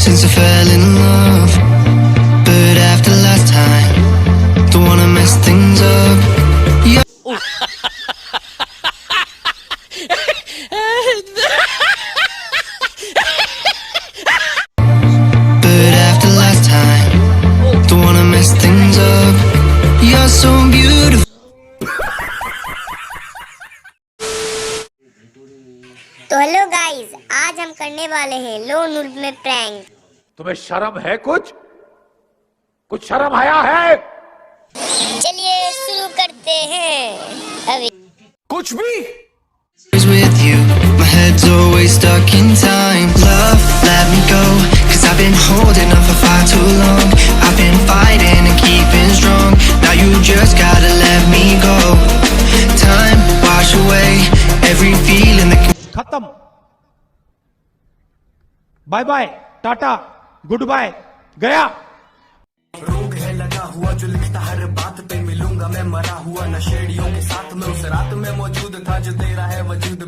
since I fell in love, but after last time, don't wanna mess things up. Yeah. But after last time, don't wanna mess things up. You're so beautiful. तो hello guys, आज हम करने वाले हैं lone wolf में prank. तुम्हें शर्म है? कुछ शर्म आया है? चलिए शुरू करते हैं अभी। कुछ भी with you, my head's always stuck in time. Love, let me go, 'cause I've been holding on for far too long. I've been fighting and keeping strong. Now you just gotta let me go. Time wash away every feeling that खत्म। Bye bye, टाटा, goodbye, गया। रोग है लगा हुआ जो लिखता हर बात पे, मिलूंगा मैं मरा हुआ नशेड़ियों के साथ में, उस रात में मौजूद था जो तेरा है वजूद।